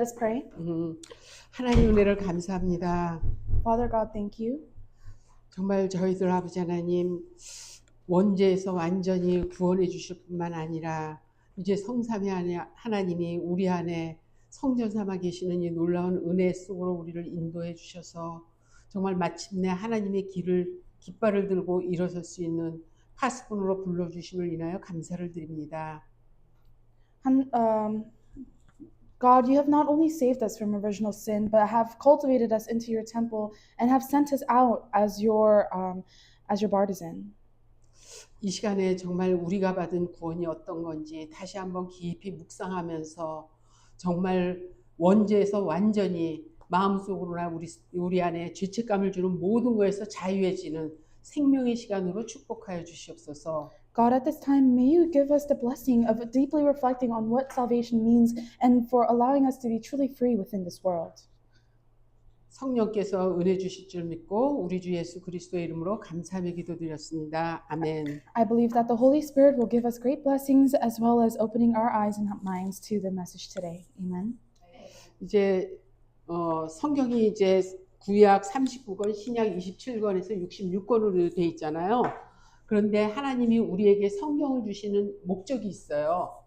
us pray. 하나님 은혜를 감사합니다. Father God, thank you. 정말 저희들 아버지 하나님 원죄에서 완전히 구원해 주실 뿐만 아니라 이제 성삼위 하나님이 우리 안에 성전 삼아 계시는 이 놀라운 은혜 속으로 우리를 인도해 주셔서 정말 마침내 하나님의 깃발을 들고 일어설 수 있는 파수꾼으로 불러주심을 인하여 감사를 드립니다. God, you have not only saved us from original sin, but have cultivated us into your temple and have sent us out as your partisan. 이 시간에 정말 우리가 받은 구원이 어떤 건지 다시 한번 깊이 묵상하면서 정말 원죄에서 완전히 마음속으로나 우리 안에 죄책감을 주는 모든 것에서 자유해지는 생명의 시간으로 축복하여 주시옵소서. God, at this time, may you give us the blessing of deeply reflecting on what salvation means and for allowing us to be truly free within this world. 성령께서 은혜 주실 줄 믿고 우리 주 예수 그리스도의 이름으로 감사하며 기도드렸습니다. 아멘. I believe that the Holy Spirit will give us great blessings as well as opening our eyes and minds to the message today. Amen. 이제 성경이 이제 구약 39권, 신약 27권에서 66권으로 돼 있잖아요. 그런데 하나님이 우리에게 성경을 주시는 목적이 있어요.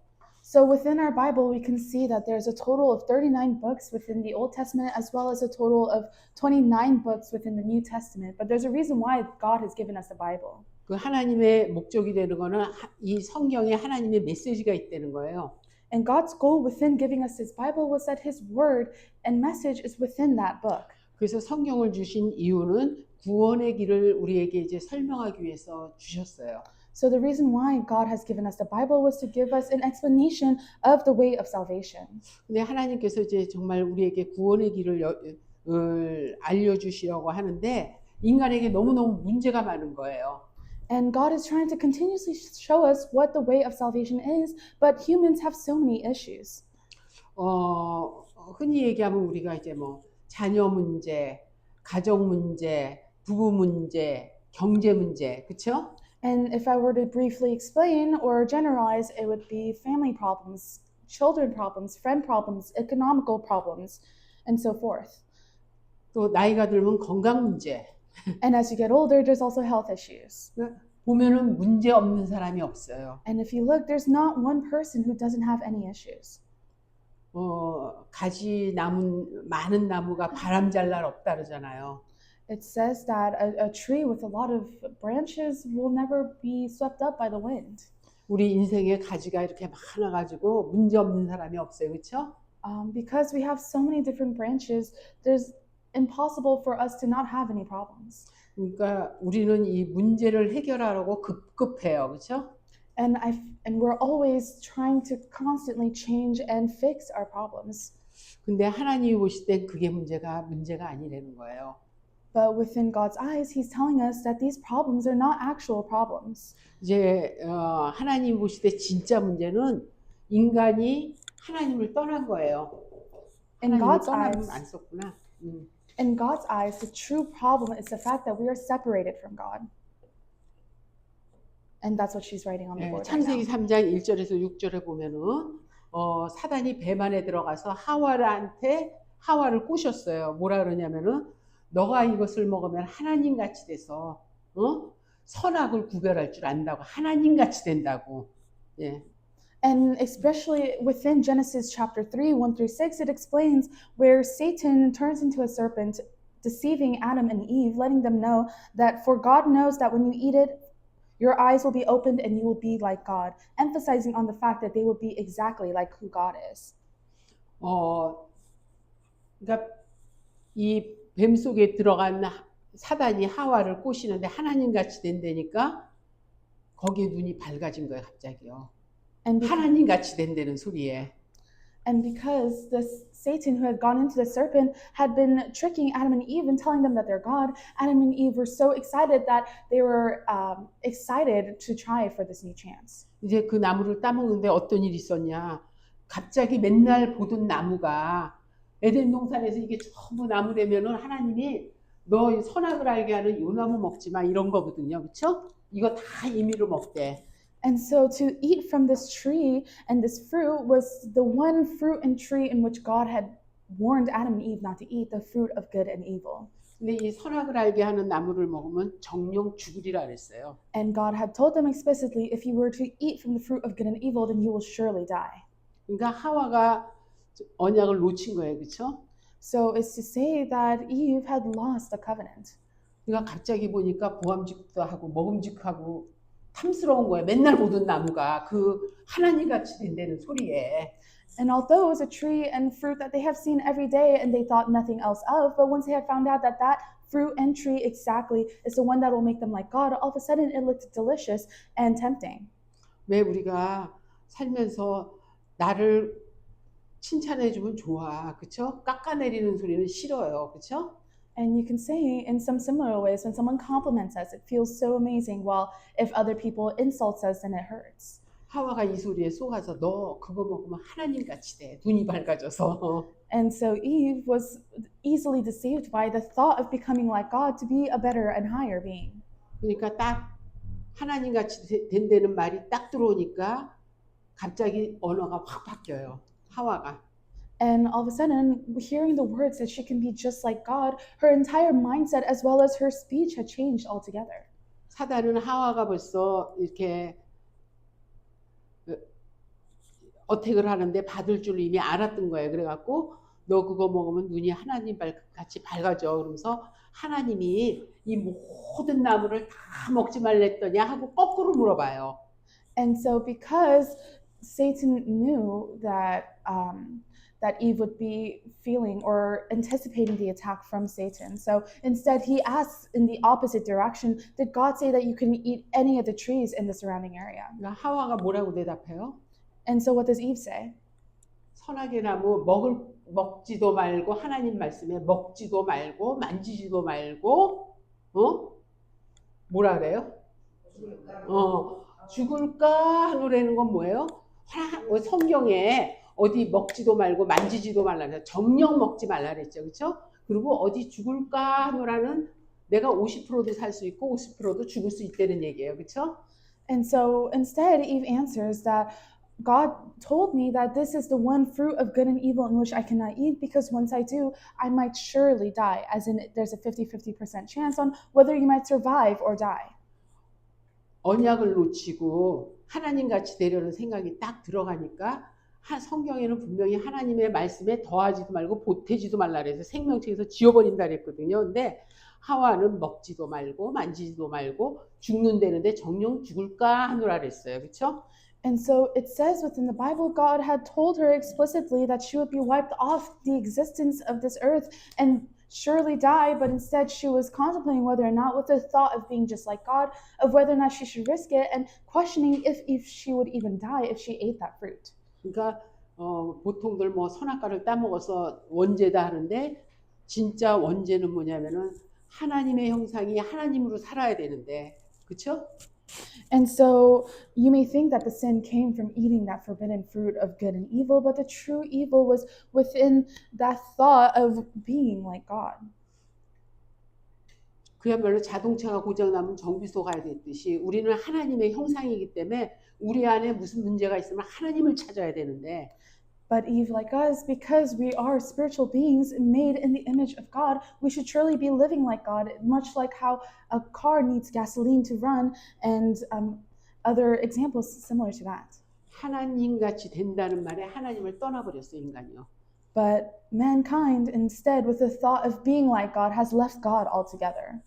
So within our Bible, we can see that there's a total of 39 books within the Old Testament, as well as a total of 29 books within the New Testament. But there's a reason why God has given us the Bible. 그 하나님의 목적이 되는 거는 이 성경에 하나님의 메시지가 있다는 거예요. And God's goal within giving us His Bible was that His word and message is within that book. 그래서 성경을 주신 이유는 구원의 길을 우리에게 이제 설명하기 위해서 주셨어요. So the reason why God has given us the Bible was to give us an explanation of the way of salvation. 근데 하나님께서 이제 정말 우리에게 구원의 길을 알려주시려고 하는데 인간에게 너무너무 문제가 많은 거예요. And God is trying to continuously show us what the way of salvation is, but humans have so many issues. 흔히 얘기하면 우리가 이제 뭐 자녀 문제, 가정 문제, 부부 문제, 경제 문제, 그렇죠? And if I were to briefly explain or generalize, it would be family problems, children problems, friend problems, economical problems, and so forth. 또 나이가 들면 건강 문제. And as you get older, there's also health issues. 보면은 문제 없는 사람이 없어요. And if you look, there's not one person who doesn't have any issues. 많은 나무가 바람 잘 날 없다 그러잖아요. It says that a tree with a lot of branches will never be swept up by the wind. 우리 인생에 가지가 이렇게 많아가지고 문제 없는 사람이 없어요, 그렇죠? Because we have so many different branches, there's impossible for us to not have any problems. 그러니까 우리는 이 문제를 해결하려고 급급해요, 그렇죠? And we're always trying to constantly change and fix our problems. 근데 하나님이 보실 땐 그게 문제가 아니라는 거예요. But within God's eyes, He's telling us that these problems are not actual problems. 이제 하나님이 보실 때 진짜 문제는 인간이 하나님을 떠난 거예요. In God's 떠나면 eyes, 안 썼구나. in God's eyes, the true problem is the fact that we are separated from God. And that's what she's writing on the board right 창세기 now. 3장 1절에서 6절에 보면은 사단이 뱀 안에 들어가서 하와를 꼬셨어요. 뭐라 그러냐면은 너가 이것을 먹으면 하나님 같이 돼서 선악을 구별할 줄 안다고, 하나님 같이 된다고. 예. And especially within Genesis chapter 3, 1 through 6, it explains where Satan turns into a serpent, deceiving Adam and Eve, letting them know that for God knows that when you eat it, your eyes will be opened and you will be like God, emphasizing on the fact that they will be exactly like who God is. 그러니까 이 뱀 속에 들어간 사단이 하와를 꼬시는데 하나님 같이 된다니까 거기에 눈이 밝아진 거예요, 갑자기요. 하나님 같이 된다는 소리에. And because Satan who had gone into the serpent had been tricking Adam and Eve and telling them that they're God, Adam and Eve were so excited that they were excited to try for this new chance. 이제 그 나무를 따먹는데 어떤 일이 있었냐. 갑자기 맨날 보던 나무가 에덴 동산에서 이게 전부 나무라면은 하나님이 너 선악을 알게 하는 요 나무 먹지 마 이런 거거든요. 그렇죠? 이거 다 임의로 먹대. And so to eat from this tree and this fruit was the one fruit and tree in which God had warned Adam and Eve not to eat the fruit of good and evil. 근데 이 선악을 알게 하는 나무를 먹으면 정령 죽으리라 그랬어요. And God had told them explicitly, if you were to eat from the fruit of good and evil, then you will surely die. 그러니까 하와가 언약을 놓친 거예요, 그렇죠? So it's to say that Eve had lost the covenant. 그러니까 갑자기 보니까 보암직도 하고 먹음직하고 탐스러운 거예요. 맨날 보던 나무가 그 하나님 같이 된다는 소리에. And although it was a tree and fruit that they have seen every day and they thought nothing else of, but once they had found out that that fruit and tree exactly is the one that will make them like God, all of a sudden it looked delicious and tempting. 왜 우리가 살면서 나를 칭찬해 주면 좋아, 그렇죠? 깎아내리는 소리는 싫어요, 그렇죠? And you can say in some similar ways, when someone compliments us, it feels so amazing, while if other people insults us, then it hurts. 하와가 이 소리에 속아서 너 그거 먹으면 하나님 같이 돼. 눈이 밝아져서. And so Eve was easily deceived by the thought of becoming like God to be a better and higher being. 그러니까 딱 하나님 같이 된다는 말이 딱 들어오니까 갑자기 언어가 확 바뀌어요. 하와가. And all of a sudden, hearing the words that she can be just like God, her entire mindset as well as her speech had changed altogether. 사단은 하와가 벌써 이렇게 어택을 하는데 받을 줄 이미 알았던 거예요. 그래갖고 너 그거 먹으면 눈이 하나님 같이 밝아져. 그러면서 하나님이 이 모든 나무를 다 먹지 말랬더냐 하고 거꾸로 물어봐요. And so because Satan knew that that Eve would be feeling or anticipating the attack from Satan. So instead he asks in the opposite direction, did God say that you couldn't eat any of the trees in the surrounding area? 그러니까 하와가 뭐라고 대답해요? And so what does Eve say? 선악의 나무 먹지도 말고 하나님 말씀에 먹지도 말고 만지지도 말고 뭐라 그래요? 죽을까 하노라는 건 뭐예요? 성경에 어디 먹지도 말고 만지지도 말라 그래요. 정령 먹지 말라 그랬죠. 그렇죠? 그리고 어디 죽을까 하노라는 내가 50%도 살 수 있고 50%도 죽을 수 있다는 얘기예요. 그렇죠? And so instead Eve answers that God told me that this is the one fruit of good and evil in which I cannot eat, because once I do, I might surely die, as in there's a 50% chance on whether you might survive or die. 언약을 놓치고 하나님 같이 되려는 생각이 딱 들어가니까 성경에는 분명히 하나님의 말씀에 더하지도 말고 보태지도 말라 그래서 생명책에서 지워버린다 그랬거든요. 근데 하와는 먹지도 말고 만지지도 말고 죽는다는데 정령 죽을까 하노라 그랬어요. 그렇죠? And so it says within the Bible, God had told her explicitly that she would be wiped off the existence of this earth and surely die, but instead she was contemplating whether or not, with the thought of being just like God, of whether or not she should risk it, and questioning if she would even die if she ate that fruit. 그러니까 보통들 뭐 선악과를 따먹어서 원죄다 하는데 진짜 원죄는 뭐냐면은 하나님의 형상이 하나님으로 살아야 되는데, 그렇죠? And so you may think that the sin came from eating that forbidden fruit of good and evil, but the true evil was within that thought of being like God. 그야말로 자동차가 고장나면 정비소 가야 됐듯이 우리는 하나님의 형상이기 때문에 우리 안에 무슨 문제가 있으면 하나님을 찾아야 되는데 But Eve, like us, because we are spiritual beings made in the image of God, we should surely be living like God, much like how a car needs gasoline to run, and other examples similar to that. 하나님같이 된다는 말에 하나님을 떠나버렸어요, 인간이요. But mankind, instead, with the thought of being like God, has left God altogether.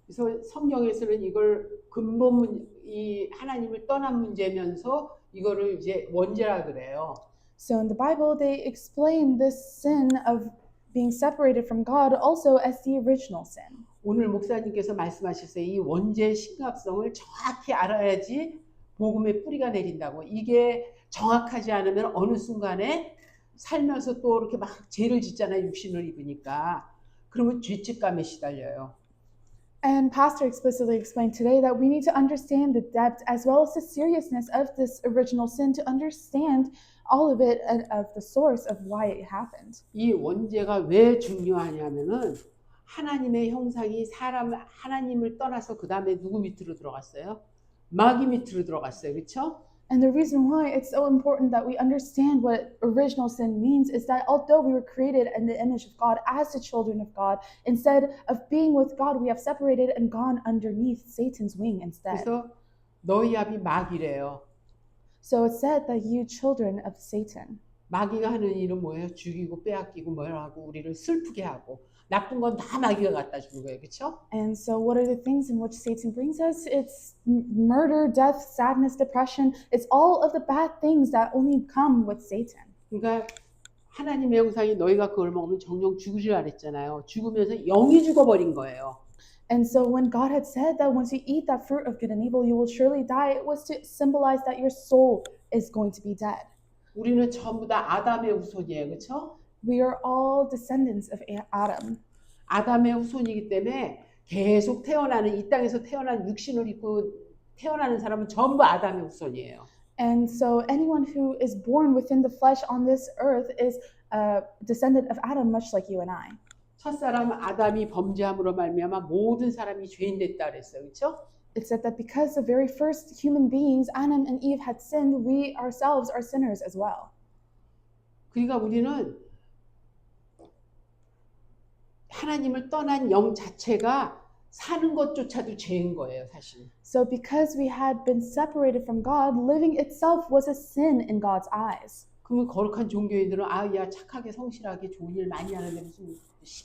그래서 성경에서는 이걸 근본 이 하나님을 떠난 문제면서 이거를 이제 원죄라 그래요. So in the Bible, they explain this sin of being separated from God also as the original sin. 오늘 목사님께서 말씀하셨어요. 이 원죄의 심각성을 정확히 알아야지 복음의 뿌리가 내린다고. 이게 정확하지 않으면 어느 순간에 살면서 또 이렇게 막 죄를 짓잖아요. 육신을 입으니까. 그러면 죄책감에 시달려요. And Pastor explicitly explained today that we need to understand the depth as well as the seriousness of this original sin to understand all of it and of the source of why it happened. 이 원죄가 왜 중요하냐면은 하나님의 형상이 하나님을 떠나서 그 다음에 누구 밑으로 들어갔어요? 마귀 밑으로 들어갔어요. 그렇죠? And the reason why it's so important that we understand what original sin means is that although we were created in the image of God as the children of God, instead of being with God, we have separated and gone underneath Satan's wing instead. 그래서 너희 아비 마귀래요. So it's said that you children of Satan. 마귀가 하는 일은 뭐예요? 죽이고 빼앗기고 뭐라고 우리를 슬프게 하고 나쁜 건 다 마귀가 갖다 주는 거예요. 그렇죠? And so what are the things in which Satan brings us? It's murder, death, sadness, depression. It's all of the bad things that only come with Satan. 그러니까 하나님의 형상이 너희가 그걸 먹으면 정령 죽으리라 그랬잖아요. 죽으면서 영이 죽어버린 거예요. And so when God had said that once you eat that fruit of good and evil, you will surely die, it was to symbolize that your soul is going to be dead. 우리는 전부 다 아담의 후손이에요. 그렇죠? We are all descendants of Adam. 아담의 후손이기 때문에 계속 태어나는 이 땅에서 태어난 육신을 입고 태어나는 사람은 전부 아담의 후손이에요. And so anyone who is born within the flesh on this earth is a descendant of Adam, much like you and I. 첫사람 아담이 범죄함으로 말미암아 모든 사람이 죄인 됐다 그랬어요. 그렇죠? It said that because the very first human beings, Adam and Eve, had sinned, we ourselves are sinners as well. 그러니까 우리는 하나님을 떠난 영 자체가 사는 것조차도 죄인 거예요, 사실. So because we had been separated from God, living itself was a sin in God's eyes. 그러면 거룩한 종교인들은 야 착하게 성실하게 좋은 일 많이 하는데 무슨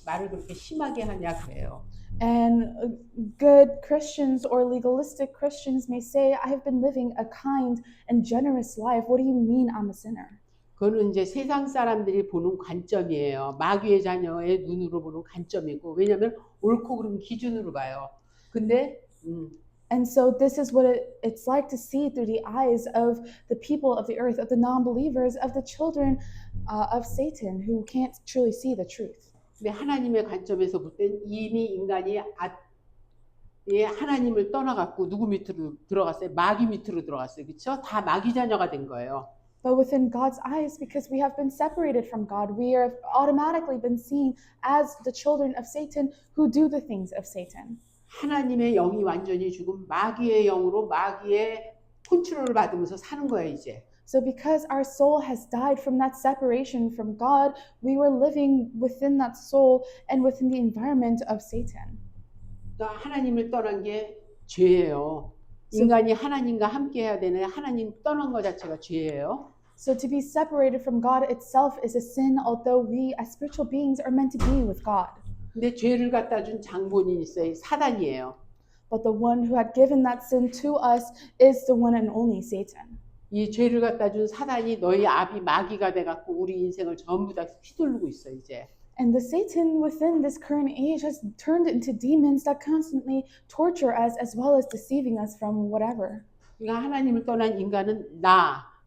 말을 그렇게 심하게 하냐 그래요. And good Christians or legalistic Christians may say, I have been living a kind and generous life. What do you mean I'm a sinner? 그거는 이제 세상 사람들이 보는 관점이에요. 마귀의 자녀의 눈으로 보는 관점이고, 왜냐하면 옳고 그름 기준으로 봐요. 근데 And so this is what it's like to see through the eyes of the people of the earth, of the non-believers, of the children of Satan who can't truly see the truth. 근데 하나님의 관점에서 볼 땐 이미 인간이 하나님을 떠나갖고 누구 밑으로 들어갔어요? 마귀 밑으로 들어갔어요. 그렇죠? 다 마귀 자녀가 된 거예요. But within God's eyes, because we have been separated from God, we have automatically been seen as the children of Satan who do the things of Satan. 하나님의 영이 완전히 죽은 마귀의 영으로 마귀의 컨트롤을 받으면서 사는 거예요, 이제. So because our soul has died from that separation from God, we were living within that soul and within the environment of Satan. 그러니까 하나님을 떠난 게 죄예요. 인간이 하나님과 함께 해야 되는 하나님 떠난 것 자체가 죄예요. So to be separated from God itself is a sin, although we as spiritual beings are meant to be with God. 근데 죄를 갖다 준 장본인이 있어요. 사단이에요. But the one who had given that sin to us is the one and only Satan. 이 죄를 갖다 준 사단이 너희 아비 마귀가 돼갖고 우리 인생을 전부 다 휘두르고 있어 이제. And the Satan within this current age has turned into demons that constantly torture us as well as deceiving us from whatever. 그러니까 하나님을 떠난 인간은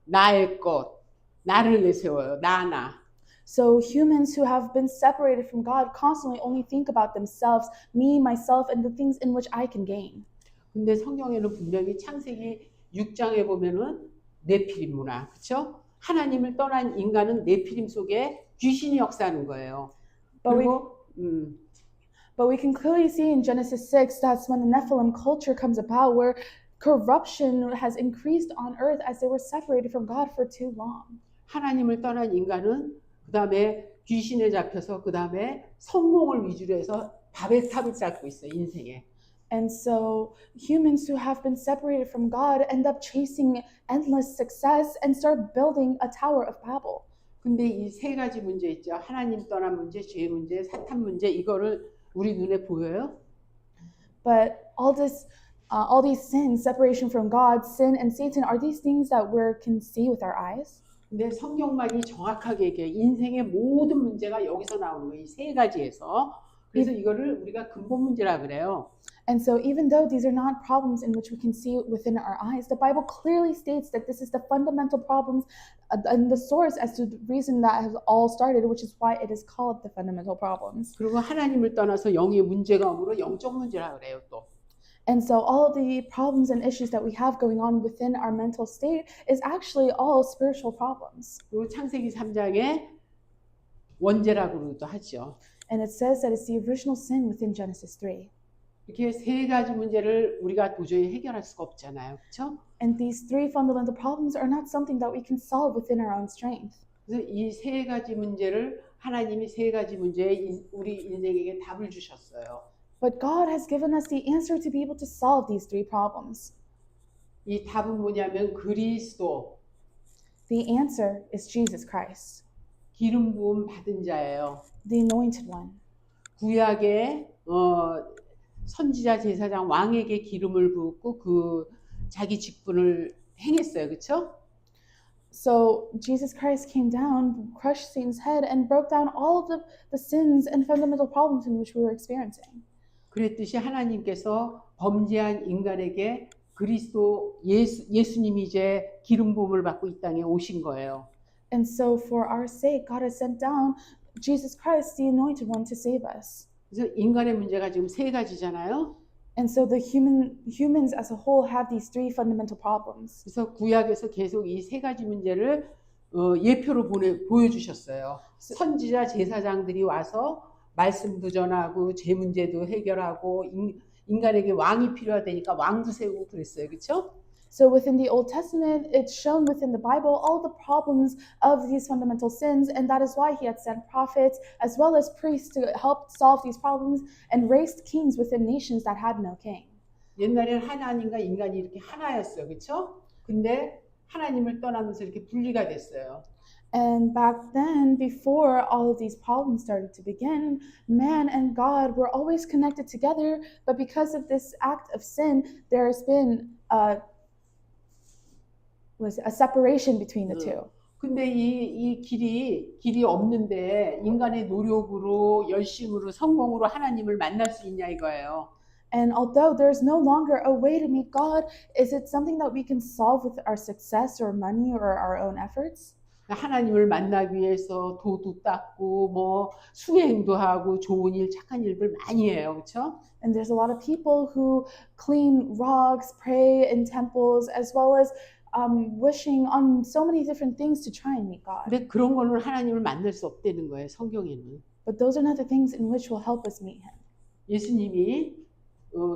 나의 것, 나를 내세워요. 나. So humans who have been separated from God constantly only think about themselves, me, myself, and the things in which I can gain. 근데 성경에는 분명히 창세기 6장에 보면은 네피림 문화, 그렇죠? 하나님을 떠난 인간은 네피림 속에 귀신이 역사하는 거예요. 그리고 But we can clearly see in Genesis 6 that's when the Nephilim culture comes about, where corruption has increased on earth as they were separated from God for too long. 하나님을 떠난 인간은 그 다음에 귀신에 잡혀서 그 다음에 성공을 위주로 해서 바벨탑을 쌓고 있어요, 인생에. And so humans who have been separated from God end up chasing endless success and start building a Tower of Babel. 근데 이 세 가지 문제 있죠. 하나님 떠난 문제, 죄 문제, 사탄 문제, 이거를 우리 눈에 보여요? But all these sins, separation from God, sin and Satan, are these things that we can see with our eyes? 근데 성경만이 정확하게 얘기해. 인생의 모든 문제가 여기서 나오는 거예요. 이 세 가지에서. 그래서 이거를 우리가 근본 문제라 그래요. And so even though these are not problems in which we can see within our eyes, the Bible clearly states that this is the fundamental problems and the source as to the reason that has all started, which is why it is called the fundamental problems. 그리고 하나님을 떠나서 영의 문제가 오므로 영적 문제라 그래요, 또. And so all the problems and issues that we have going on within our mental state is actually all spiritual problems. 그리고 창세기 3장에 원죄라고도 하죠. And it says that it's the original sin within Genesis 3. 이렇게 세 가지 문제를 우리가 도저히 해결할 수가 없잖아요. 그렇죠? And these three fundamental problems are not something that we can solve within our own strength. 그래서 이 세 가지 문제를 하나님이 세 가지 문제에 우리 인생에게 답을 주셨어요. But God has given us the answer to be able to solve these three problems. 이 답은 뭐냐면 그리스도, The answer is Jesus Christ, 기름 부음 받은 자예요. the anointed one. 구약의 선지자, 제사장, 왕에게 기름을 붓고 그 자기 직분을 행했어요. 그렇죠? So Jesus Christ came down, crushed Satan's head, and broke down all of the sins and fundamental problems in which we were experiencing. 그랬듯이 하나님께서 범죄한 인간에게 그리스도 예수님이 이제 기름 부음을 받고 이 땅에 오신 거예요. And so for our sake, God has sent down Jesus Christ, the anointed one, to save us. 그래서 인간의 문제가 지금 세 가지잖아요. And so the humans as a whole have these three fundamental problems. 그래서 구약에서 계속 이 세 가지 문제를 예표로 보여주셨어요. 선지자, 제사장들이 와서 말씀도 전하고 제 문제도 해결하고 인간에게 왕이 필요하다니까 왕도 세우고 그랬어요. 그렇죠? So within the Old Testament, it's shown within the Bible all the problems of these fundamental sins, and that is why he had sent prophets as well as priests to help solve these problems and raised kings within nations that had no king. 옛날에는 하나님과 인간이 이렇게 하나였어요. 그렇죠? 근데 하나님을 떠나면서 이렇게 분리가 됐어요. And back then, before all of these problems started to begin, man and God were always connected together, but because of this act of sin, there's been a separation between the two. 근데 이 길이 없는데 인간의 노력으로 열심으로 성공으로 하나님을 만날 수 있냐 이거예요. And although there's no longer a way to meet God, is it something that we can solve with our success or money or our own efforts? 하나님을 만나기 위해서 도도 닦고 뭐 수행도 하고 좋은 일, 착한 일들 많이 해요. 그렇죠? And there's a lot of people who clean rocks, pray in temples, as well as wishing on so many different things to try and meet God. 근데 그런 걸로 하나님을 만날 수 없다는 거예요. 성경에는. But those are not the things in which will help us meet Him. 예수님이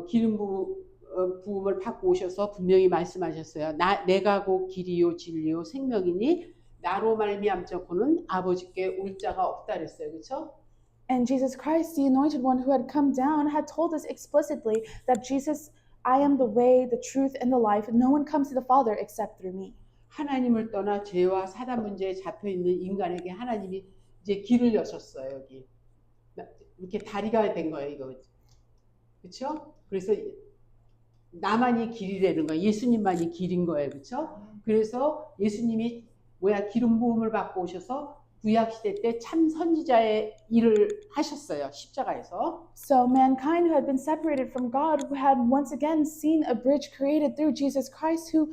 기름 부음을 받고 오셔서 분명히 말씀하셨어요. 내가 곧 길이요 진리요 생명이니 나로 말미암자고는 아버지께 올 자가 없다 그랬어요. 그렇죠? And Jesus Christ, the anointed one who had come down, had told us explicitly that Jesus, I am the way, the truth, and the life. No one comes to the Father except through me. 하나님을 떠나 죄와 사단 문제에 잡혀 있는 인간에게 하나님이 이제 길을 여셨어요. 여기 이렇게 다리가 된 거예요. 이거 그렇죠? 그래서 나만이 길이라는 거예요. 예수님만이 길인 거예요. 그렇죠? 그래서 예수님이 기름 부음을 받고 오셔서 구약 시대 때 참 선지자의 일을 하셨어요. 십자가에서. So mankind who had been separated from God, who had once again seen a bridge created through Jesus Christ, who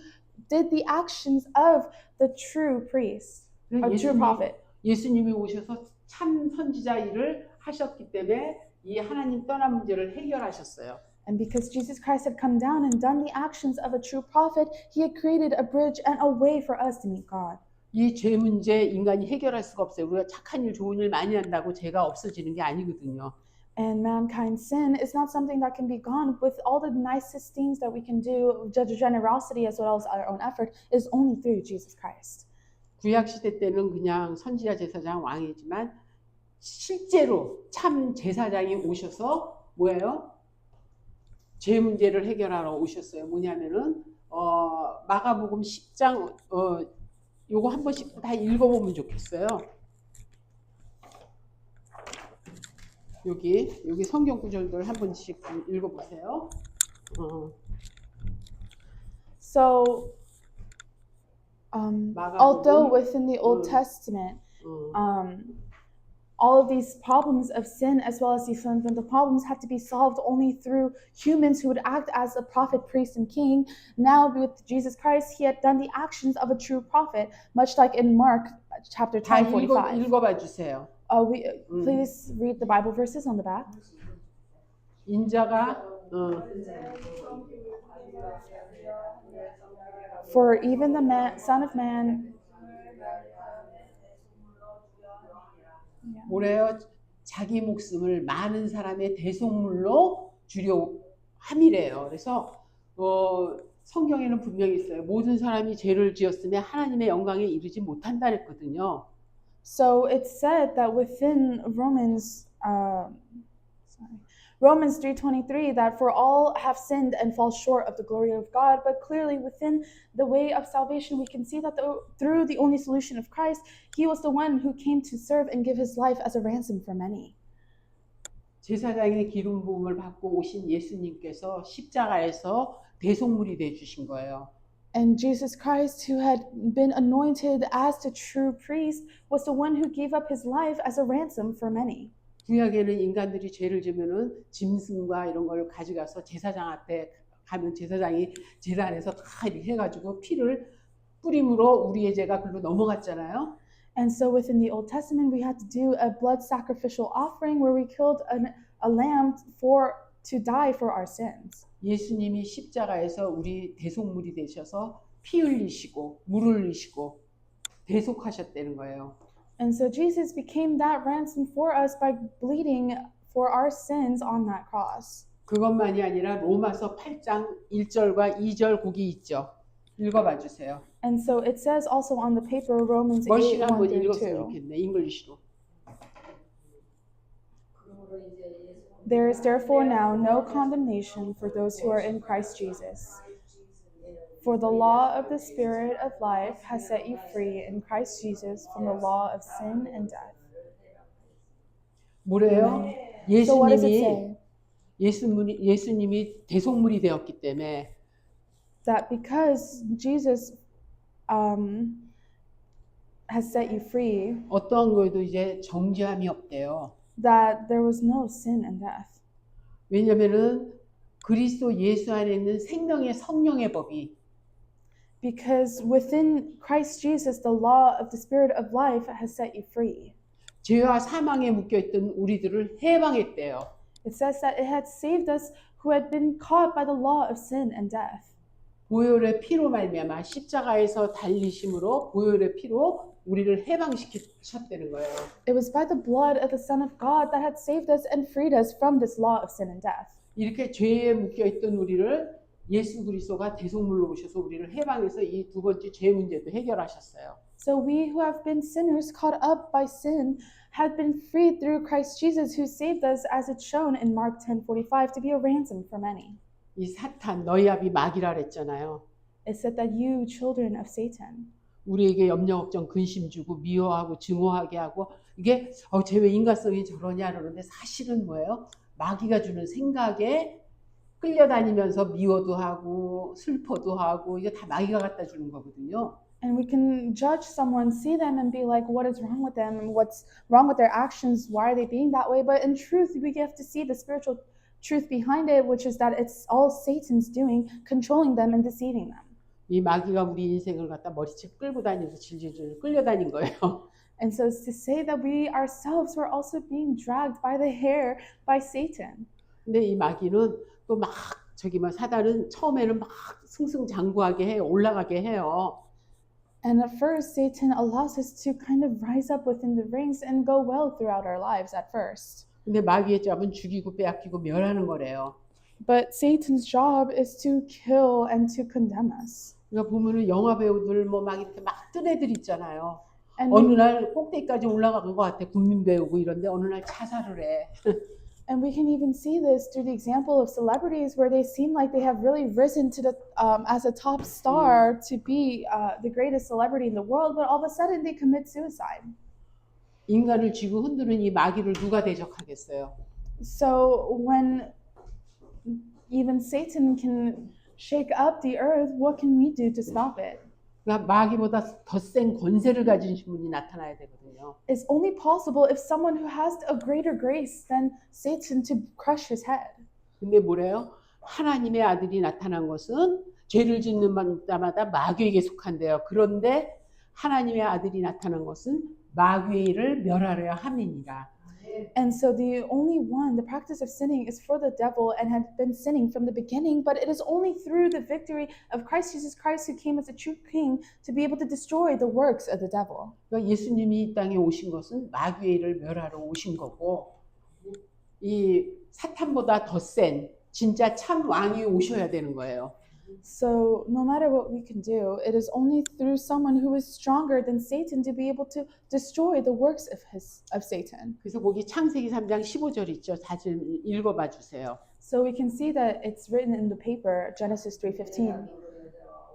did the actions of the true priest, a true prophet. 예수님이 오셔서 참 선지자 일을 하셨기 때문에 이 하나님 떠난 문제를 해결하셨어요. And because Jesus Christ had come down and done the actions of a true prophet, he had created a bridge and a way for us to meet God. 이 죄 문제 인간이 해결할 수가 없어요. 우리가 착한 일, 좋은 일 많이 한다고 죄가 없어지는 게 아니거든요. And mankind's sin is not something that can be gone with all the nicest things that we can do, generosity as well as our own effort, is only through Jesus Christ. 구약 시대 때는 그냥 선지자, 제사장, 왕이지만 실제로 참 제사장이 오셔서 뭐예요? 죄 문제를 해결하러 오셨어요. 뭐냐면은 마가복음 10장 요거 한 번씩 다 읽어보면 좋겠어요. 여기 성경 구절들 한 번씩 읽어보세요. So, although within the Old Testament, all of these problems of sin as well as these fundamental problems had to be solved only through humans who would act as a prophet, priest, and king. Now with Jesus Christ, he had done the actions of a true prophet, much like in Mark chapter 10, 45. 읽어봐 주세요. Please read the Bible verses on the back. 인자가 For even the Son of Man 뭐래요? 자기 목숨을 많은 사람의 대속물로 주려 함이래요. 그래서 성경에는 분명히 있어요. 모든 사람이 죄를 지었으면 하나님의 영광에 이르지 못한다 그랬거든요. So it's said that within Romans 3:23 that for all have sinned and fall short of the glory of God, but clearly within the way of salvation we can see that through the only solution of Christ, he was the one who came to serve and give his life as a ransom for many. 제사장의 기름 부음을 받고 오신 예수님께서 십자가에서 대속물이 돼 주신 거예요. And Jesus Christ, who had been anointed as the true priest, was the one who gave up his life as a ransom for many. 구약에는 인간들이 죄를 지면은 짐승과 이런 걸 가져가서 제사장 앞에 가면 제사장이 제단에서 다 이렇게 해가지고 피를 뿌림으로 우리의 죄가 글로 넘어갔잖아요. And so within the Old Testament, we had to do a blood sacrificial offering where we killed a lamb to die for our sins. 예수님이 십자가에서 우리 대속물이 되셔서 피 흘리시고 물 흘리시고 대속하셨다는 거예요. And so Jesus became that ransom for us by bleeding for our sins on that cross. 그것만이 아니라 로마서 8장 1절과 2절 거기 있죠. 읽어봐 주세요. And so it says also on the paper Romans 8, 멀씨가 1 한번 through 읽었으면 2. 좋겠네. 잉글리시로. There is therefore now no condemnation for those who are in Christ Jesus. For the law of the Spirit of life has set you free in Christ Jesus from the law of sin and death. 뭐래요? So what does it say? 예수님이 대속물이 되었기 때문에 That because Jesus has set you free, 어떠한 거에도 이제 정죄함이 없대요. that there was no sin and death. 왜냐면은 그리스도 예수 안에 있는 생명의 성령의 법이 Because within Christ Jesus, the law of the Spirit of life has set you free. 죄와 사망에 묶여있던 우리들을 해방했대요. It says that it had saved us who had been caught by the law of sin and death. 보혈의 피로 말미암아 십자가에서 달리심으로 보혈의 피로 우리를 해방시키셨다는 거예요. It was by the blood of the Son of God that had saved us and freed us from this law of sin and death. 이렇게 죄에 묶여있던 우리를 예수 그리스도가 대속물로 오셔서 우리를 해방해서 이 두 번째 죄 문제도 해결하셨어요. So we who have been sinners caught up by sin had been freed through Christ Jesus who saved us, as it's shown in Mark 10:45, to be a ransom for many. 이 사탄 너희 아비 마귀라 그랬잖아요. It said that you, children of Satan, 우리에게 염려 걱정 근심 주고 미워하고 증오하게 하고 이게 쟤 왜 인간성이 저러냐 그러는데 사실은 뭐예요? 마귀가 주는 생각에 끌려다니면서 미워도 하고 슬퍼도 하고 이게 다 마귀가 갖다 주는 거거든요. and we can judge someone, see them and be like, what is wrong with them and what's wrong with their actions, why are they being that way? But in truth, we have to see the spiritual truth behind it, which is that it's all Satan's doing, controlling them and deceiving them. 이 마귀가 우리 인생을 갖다 머리채 끌고 다니면서 질질질 끌려다닌 거예요. And so it's to say that we ourselves were also being dragged by the hair by Satan. 근데 이 마귀는 또 막 사단은 처음에는 막 승승장구하게 해요. 올라가게 해요. And at first, Satan allows us to kind of rise up within the ranks and go well throughout our lives at first. 근데 마귀의 잡은 죽이고 빼앗기고 멸하는 거래요. But Satan's job is to kill and to condemn us. 그러니까 보면은 영화 배우들 뭐 막 이렇게 막 뜬 애들 있잖아요. And 어느 날 꼭대기까지 올라간 것 같아. 국민 배우고 이런데 어느 날 자살을 해. And we can even see this through the example of celebrities where they seem like they have really risen to the as a top star to be the greatest celebrity in the world, but all of a sudden they commit suicide. 인간을 쥐고 흔드는 이 마귀를 누가 대적하겠어요? So when even Satan can shake up the earth, what can we do to stop it? 그러니까 마귀보다 더 센 권세를 가진 분이 나타나야 되거든요. It's only possible if someone who has a greater grace than Satan to crush his head. 근데 뭐래요? 하나님의 아들이 나타난 것은 죄를 짓는 자마다 마귀에게 속한대요. 그런데 하나님의 아들이 나타난 것은 마귀를 멸하려 함이니라. And so the only one, the practice of sinning is for the devil and had been sinning from the beginning, but it is only through the victory of Christ Jesus Christ who came as a true king to be able to destroy the works of the devil. 그러니까 예수님이 이 땅에 오신 것은 마귀를 멸하러 오신 거고 이 사탄보다 더 센 진짜 참 왕이 오셔야 되는 거예요. So no matter what we can do, it is only through someone who is stronger than Satan to be able to destroy the works of Satan. 그래서 거기 창세기 3장 15절 있죠. 다시 읽어봐 주세요. So we can see that it's written in the paper, Genesis 3:15.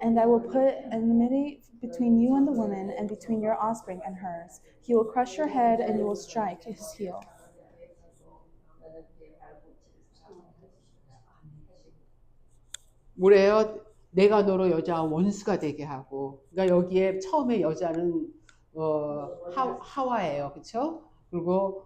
And I will put enmity between you and the woman, and between your offspring and hers. He will crush your head, and you will strike his heel. 뭐래요? 내가 너로 여자와 원수가 되게 하고. 그러니까 여기에 처음에 여자는 하와예요, 그렇죠? 그리고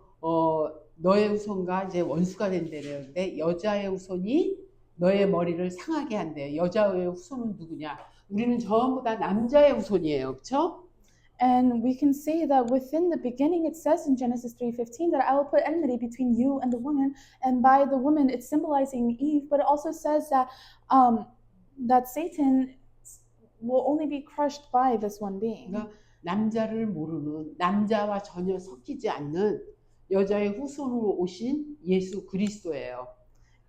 너의 후손과 이제 원수가 된다는데 여자의 후손이 너의 머리를 상하게 한대요. 여자의 후손은 누구냐? 우리는 전부 다 남자의 후손이에요, 그렇죠? And we can say that within the beginning, it says in Genesis 3:15 that I will put enmity between you and the woman, and by the woman, it's symbolizing Eve, but it also says that that Satan will only be crushed by this one being. 그러니까 남자를 모르는 남자와 전혀 섞이지 않는 여자의 후손으로 오신 예수 그리스도예요.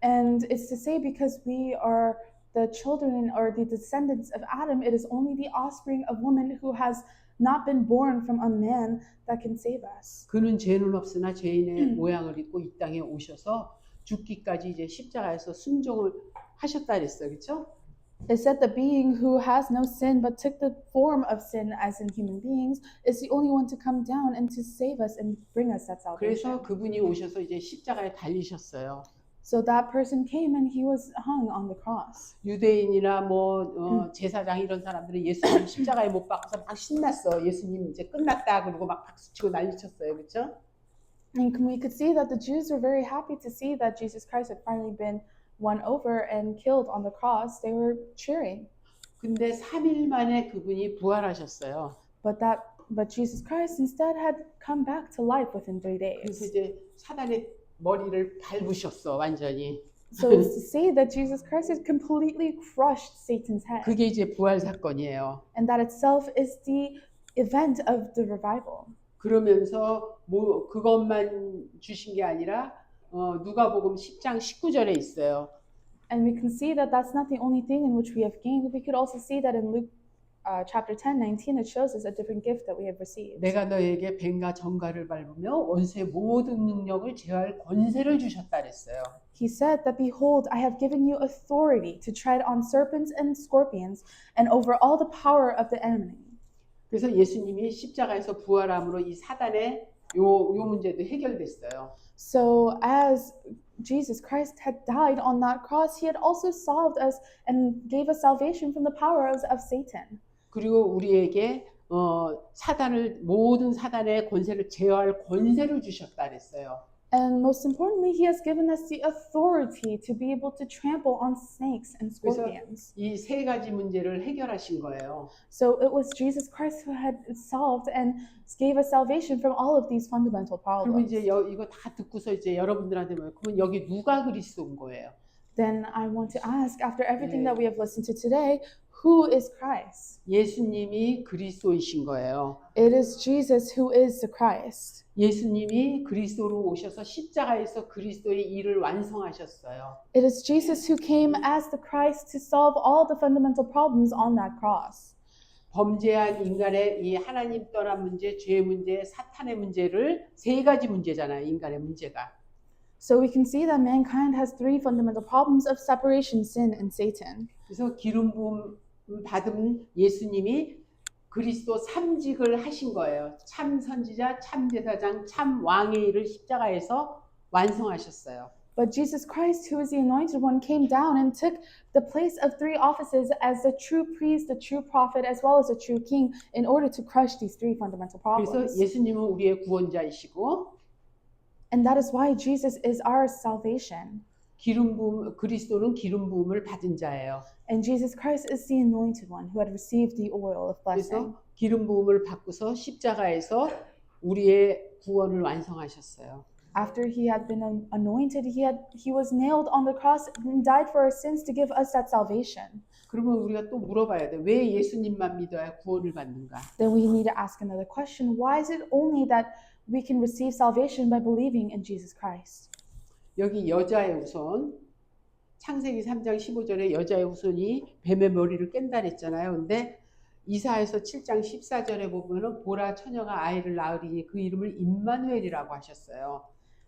And it's to say because we are the children or the descendants of Adam, it is only the offspring of woman who has not been born from a man that can save us. 그는 죄는 없으나 죄인의 모양을 입고 이 땅에 오셔서 죽기까지 이제 십자가에서 순종을 하셨다 그랬어요. 그렇죠? It said the being who has no sin but took the form of sin as in human beings is the only one to come down and to save us and bring us that salvation. 그래서 그분이 오셔서 이제 십자가에 달리셨어요. So that person came and he was hung on the cross. 유대인이나 제사장 이런 사람들은 예수님 십자가에 못 박아서 막 신났어. 예수님 이제 끝났다 그러고 막 박수치고 난리쳤어요. 그렇죠? And we could see that the Jews were very happy to see that Jesus Christ had finally been won over and killed on the cross. They were cheering. 근데 3일 만에 그분이 부활하셨어요. But Jesus Christ instead had come back to life within 3 그래서 days. 이제 사단의 머리를 밟으셨어 완전히. So it's to say that Jesus Christ had completely crushed Satan's head. 그게 이제 부활 사건이에요. And that itself is the event of the revival. 그러면서 그것만 주신 게 아니라 누가복음 10장 19절에 있어요. And we can see that that's not the only thing in which we have gained. We could also see that in Luke chapter 10:19, it shows us a different gift that we have received. 내가 너에게 뱀과 정갈을 밟으며 원수의 모든 능력을 제어할 권세를 주셨다 그랬어요. He said that, behold, I have given you authority to tread on serpents and scorpions and over all the power of the enemy. 그래서 예수님이 십자가에서 부활함으로 이 사단의 요 문제도 해결됐어요. So as Jesus Christ had died on that cross, he had also solved us and gave us salvation from the powers of Satan. 그리고 우리에게 모든 사단의 권세를 제어할 권세를 주셨다 그랬어요. And most importantly, he has given us the authority to be able to trample on snakes and scorpions. 이 세 가지 문제를 해결하신 거예요. So it was Jesus Christ who had solved and gave us salvation from all of these fundamental 그리고 problems. 이제 이거 다 듣고서 이제 여러분들한테 그러면 여기 누가 그리스도인 거예요? Then I want to ask, after everything that we have listened to today, who is Christ? 예수님이 그리스도이신 거예요. It is Jesus who is the Christ. 예수님이 그리스도로 오셔서 십자가에서 그리스도의 일을 완성하셨어요. It is Jesus who came as the Christ to solve all the fundamental problems on that cross. 범죄한 인간의 이 하나님 떠난 문제, 죄 문제, 사탄의 문제를 세 가지 문제잖아요. 인간의 문제가. So we can see that mankind has three fundamental problems of separation, sin, and Satan. 그래서 기름 부음 받은 예수님이 그리스도 삼직을 하신 거예요. 참 선지자, 참 제사장, 참 왕의 일을 십자가에서 완성하셨어요. But Jesus Christ, who is the anointed one, came down and took the place of three offices as the true priest, the true prophet, as well as the true king, in order to crush these three fundamental 그래서 problems. 예수님은 우리의 구원자이시고 And that is why Jesus is our salvation. 그리스도는 기름 부음을 받은 자예요. And Jesus Christ is the anointed one who had received the oil of blessing. 그래서 기름 부음을 받고서 십자가에서 우리의 구원을 완성하셨어요. After he had been anointed, he was nailed on the cross and died for our sins to give us that salvation. 그러면 우리가 또 물어봐야 돼. 왜 예수님만 믿어야 구원을 받는가? Then we need to ask another question. Why is it only that we can receive salvation by believing in Jesus Christ? 여기 여자의 우선 창세기 3장 15절에 여자의 후손이 뱀의 머리를 깬다 그랬잖아요. 근데 이사야서 7장 14절에 보면은 보라 처녀가 아이를 낳으리니 그 이름을 임마누엘이라고 하셨어요.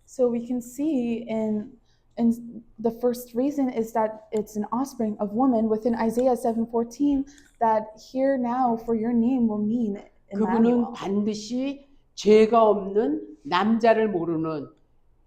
So we can see in the first reason is that it's an offspring of woman within Isaiah 7:14 that here now for your name will mean 그분은 Emmanuel. 반드시 죄가 없는 남자를 모르는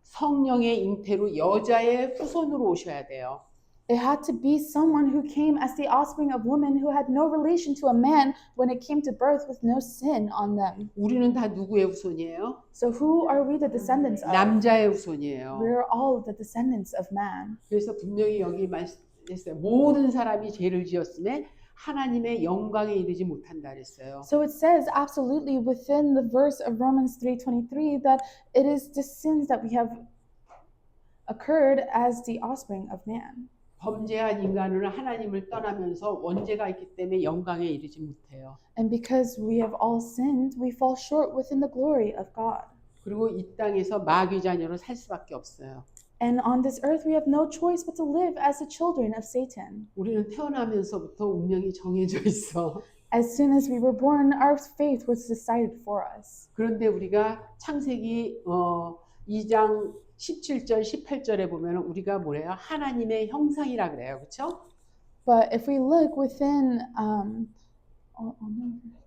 성령의 잉태로 여자의 후손으로 오셔야 돼요. It had to be someone who came as the offspring of woman who had no relation to a man when it came to birth with no sin on them. 우리는 다 누구의 후손이에요? So who are we the descendants of? 남자의 후손이에요. We're all the descendants of man. 그래서 분명히 여기 말씀했어요. 모든 사람이 죄를 지었음에 하나님의 영광에 이르지 못한다 그랬어요. So it says absolutely within the verse of Romans 3:23 that it is the sins that we have occurred as the offspring of man. 범죄한 인간은 하나님을 떠나면서 원죄가 있기 때문에 영광에 이르지 못해요. And because we have all sinned, we fall short within the glory of God. 그리고 이 땅에서 마귀 자녀로 살 수밖에 없어요. And on this earth, we have no choice but to live as the children of Satan. 우리는 태어나면서부터 운명이 정해져 있어. As soon as we were born, our fate was decided for us. 그런데 우리가 창세기 2장 17절, 18절에 보면 우리가 뭐래요? 하나님의 형상이라 그래요. 그렇죠? But if we look within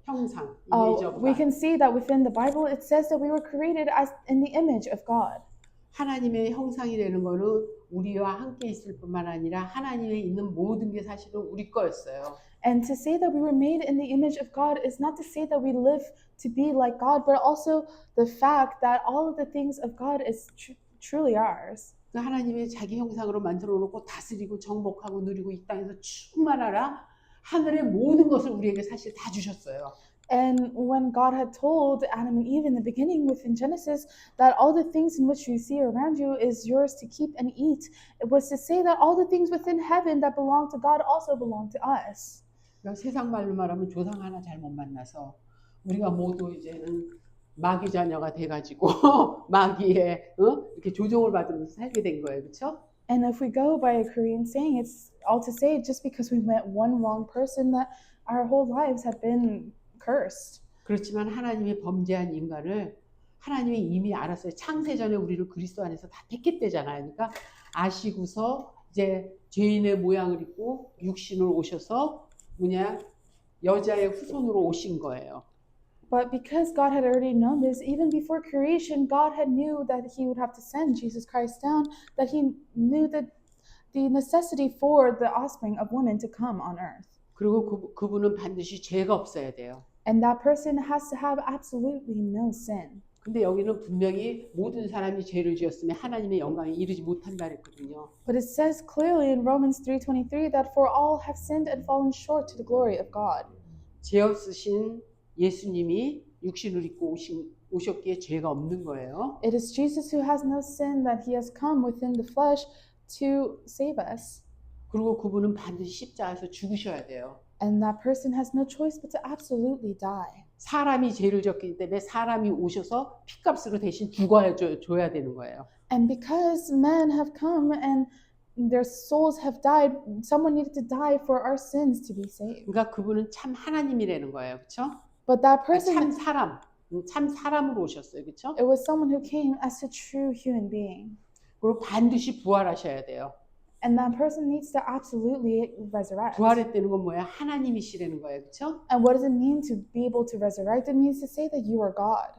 형상, image of we God. can see that within the Bible, it says that we were created as in the image of God. 하나님의 형상이 되는 거는 우리와 함께 있을 뿐만 아니라 하나님에 있는 모든 게 사실은 우리 거였어요. And to say that we were made in the image of God is not to say that we live to be like God, but also the fact that all of the things of God is truly ours. 하나님의 자기 형상으로 만들어 놓고 다스리고 정복하고 누리고 이 땅에서 충만하라 하늘의 모든 것을 우리에게 사실 다 주셨어요. And when God had told Adam and Eve in the beginning within Genesis that all the things in which you see around you is yours to keep and eat, it was to say that all the things within heaven that belong to God also belong to us. 그러니까 세상 말로 말하면 조상 하나 잘못 만나서 우리가 모두 이제는 마귀 자녀가 돼가지고 마귀의 이렇게 조종을 받으면서 살게 된 거예요, 그렇죠? And if we go by a Korean saying, it's all to say just because we met one wrong person that our whole lives have been cursed. 그렇지만 하나님이 범죄한 인간을 하나님이 이미 알았어요. 창세 전에 우리를 그리스도 안에서 다 택했대잖아요. 그러니까 아시고서 이제 죄인의 모양을 입고 육신으로 오셔서 뭐냐 여자의 후손으로 오신 거예요. But because God had already known this, even before creation, God had knew that He would have to send Jesus Christ down, that He knew that the necessity for the offspring of women to come on earth. 그리고 그분은 반드시 죄가 없어야 돼요. And that person has to have absolutely no sin. 근데 여기는 분명히 모든 사람이 죄를 지었으면 하나님의 영광에 이르지 못한다 그랬거든요. But it says clearly in Romans 3:23 that for all have sinned and fallen short to the glory of God. 죄 없으신 예수님이 육신을 입고 오셨기에 죄가 없는 거예요. It is Jesus who has no sin that He has come within the flesh to save us. 그리고 그분은 반드시 십자가에서 죽으셔야 돼요. And that person has no choice but to absolutely die. 사람이 죄를 졌기 때문에 사람이 오셔서 피값으로 대신 죽어줘야 되는 거예요. And because men have come and their souls have died, someone needed to die for our sins to be saved. 그러니까 그분은 참 하나님이라는 거예요, 그렇죠? But that person, 참 사람으로 오셨어요, 그렇죠? it was someone who came as a true human being. 그리고 반드시 부활하셔야 돼요. And that person needs to absolutely resurrect. 부활했다는 건 뭐야? 하나님이시라는 거예요, 그렇죠? And what does it mean to be able to resurrect? It means to say that you are God.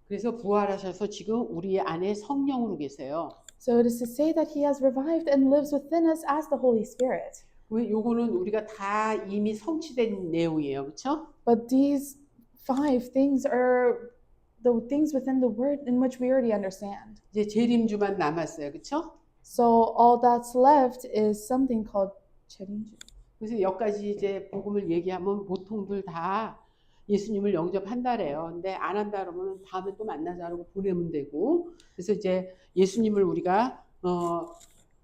그래서 부활하셔서 지금 우리 안에 성령으로 계세요. So it is to say that He has revived and lives within us as the Holy Spirit. 요거는 우리가 다 이미 성취된 내용이에요, 그렇죠? But these 5 things are the things within the Word in which we already understand. 이제 재림주만 남았어요, 그렇죠? So all that's left is something called 재림주. 그래서 여기까지 이제 복음을 얘기하면 보통들 다 예수님을 영접한다래요. 근데 안 한다 그러면 다음에 또 만나자고 보내면 되고. 그래서 이제 예수님을 우리가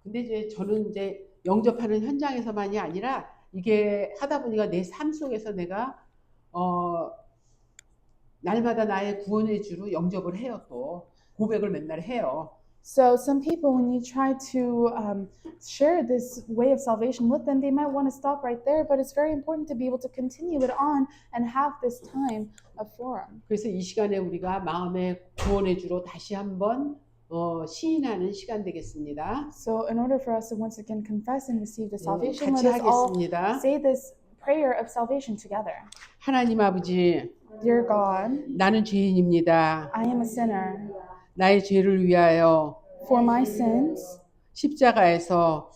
근데 이제 저는 이제 영접하는 현장에서만이 아니라 이게 하다 보니까 내 삶 속에서 내가 날마다 나의 구원의 주로 영접을 해요. 또 고백을 맨날 해요. So some people, when you try to share this way of salvation with them, they might want to stop right there. But it's very important to be able to continue it on and have this time of forum. 그래서 이 시간에 우리가 마음의 구원의 주로 다시 한번 시인하는 시간 되겠습니다. So in order for us to once again confess and receive the salvation, 같이 let us all 하겠습니다. say this prayer of salvation together. 하나님 아버지, Dear God, 나는 죄인입니다. I am a sinner. 나의 죄를 위하여 For my sins, 십자가에서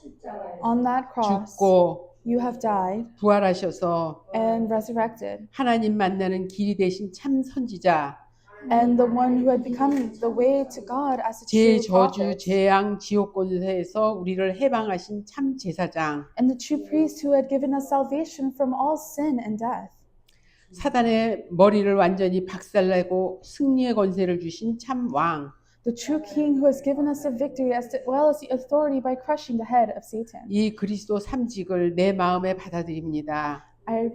on that cross, 죽고 you have died 부활하셔서 and resurrected. 하나님 만나는 길이 되신 참 선지자, And the one who had become the way to God as a 제 true 저주 prophet. 재앙 지옥 권세에서 우리를 해방하신 참 제사장, And the true priest who had given us salvation from all sin and death. 사단의 머리를 완전히 박살내고 승리의 권세를 주신 참 왕, The true king who has given us the victory as well as the authority by crushing the head of Satan. 이 그리스도 삼직을 내 마음에 받아들입니다. I